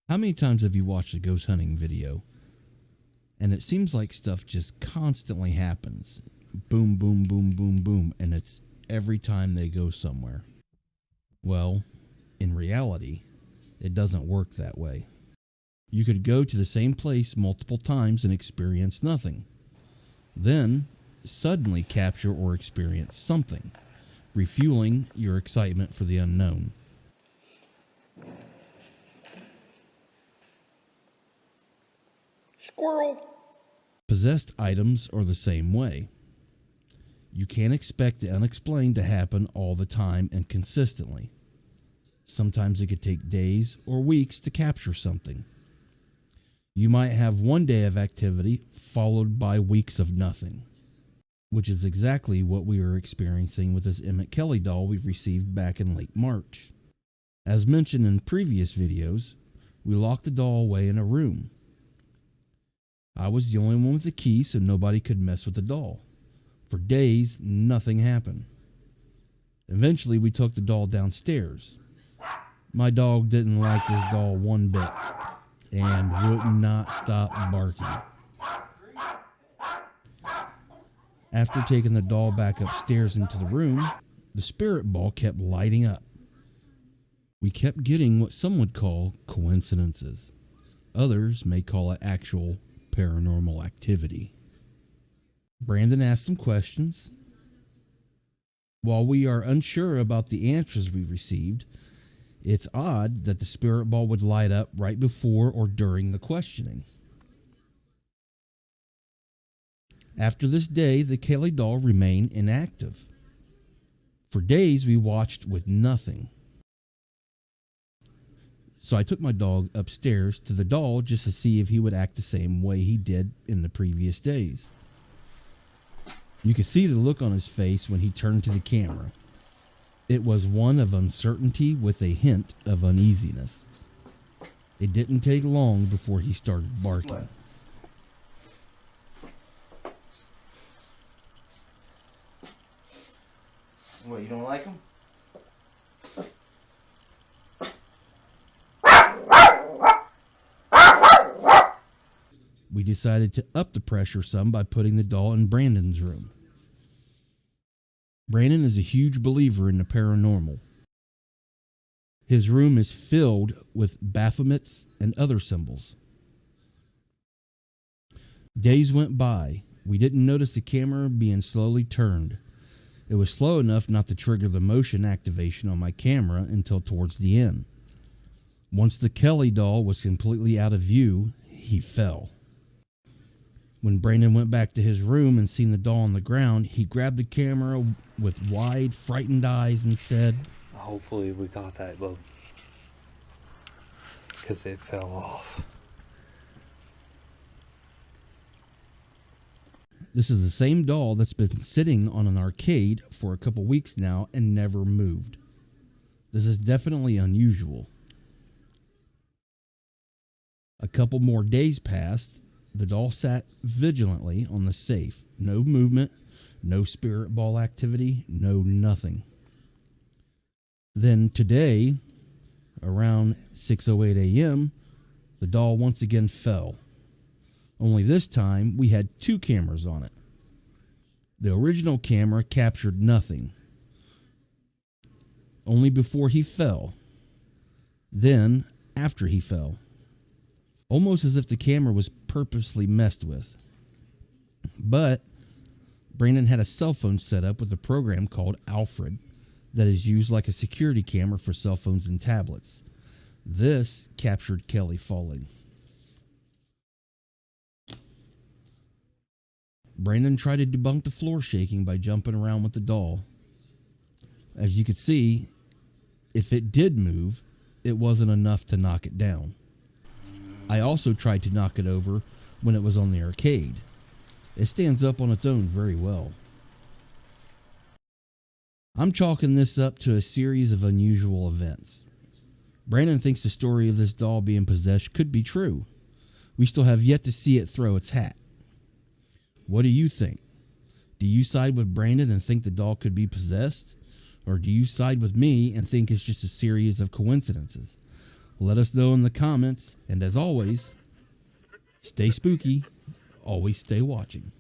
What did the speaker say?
How many times have you watched a ghost hunting video and it seems like stuff just constantly happens? Boom, boom, boom, boom, boom, and it's every time they go somewhere. Well, in reality, it doesn't work that way. You could go to the same place multiple times and experience nothing. Then, suddenly capture or experience something, refueling your excitement for the unknown. Squirrel. Possessed items are the same way. You can't expect the unexplained to happen all the time and consistently. Sometimes it could take days or weeks to capture something. You might have one day of activity followed by weeks of nothing, which is exactly what we are experiencing with this Emmett Kelly doll we received back in late March. As mentioned in previous videos, we locked the doll away in a room. I was the only one with the key, so nobody could mess with the doll. For days, nothing happened. Eventually, we took the doll downstairs. My dog didn't like this doll one bit and would not stop barking. After taking the doll back upstairs into the room, the spirit ball kept lighting up. We kept getting what some would call coincidences. Others may call it actual paranormal activity. Brandon asked some questions. While we are unsure about the answers we received, it's odd that the spirit ball would light up right before or during the questioning. After this day, the Kelly doll remained inactive. For days, we watched with nothing. So I took my dog upstairs to the doll just to see if he would act the same way he did in the previous days. You could see the look on his face when he turned to the camera. It was one of uncertainty with a hint of uneasiness. It didn't take long before he started barking. What, you don't like him? We decided to up the pressure some by putting the doll in Brandon's room. Brandon is a huge believer in the paranormal. His room is filled with Baphomets and other symbols. Days went by. We didn't notice the camera being slowly turned. It was slow enough not to trigger the motion activation on my camera until towards the end. Once the Kelly doll was completely out of view, he fell. When Brandon went back to his room and seen the doll on the ground, he grabbed the camera with wide, frightened eyes and said, "Hopefully we got that bug, because it fell off." This is the same doll that's been sitting on an arcade for a couple weeks now and never moved. This is definitely unusual. A couple more days passed. The doll sat vigilantly on the safe. No movement, no spirit ball activity, no nothing. Then today, around 6:08 a.m., the doll once again fell. Only this time, we had two cameras on it. The original camera captured nothing. Only before he fell. Then, after he fell. Almost as if the camera was purposely messed with. But Brandon had a cell phone set up with a program called Alfred that is used like a security camera for cell phones and tablets. This captured Kelly falling. Brandon tried to debunk the floor shaking by jumping around with the doll. As you could see, if it did move, it wasn't enough to knock it down. I also tried to knock it over when it was on the arcade. It stands up on its own very well. I'm chalking this up to a series of unusual events. Brandon thinks the story of this doll being possessed could be true. We still have yet to see it throw its hat. What do you think? Do you side with Brandon and think the doll could be possessed? Or do you side with me and think it's just a series of coincidences? Let us know in the comments. And as always, stay spooky. Always stay watching.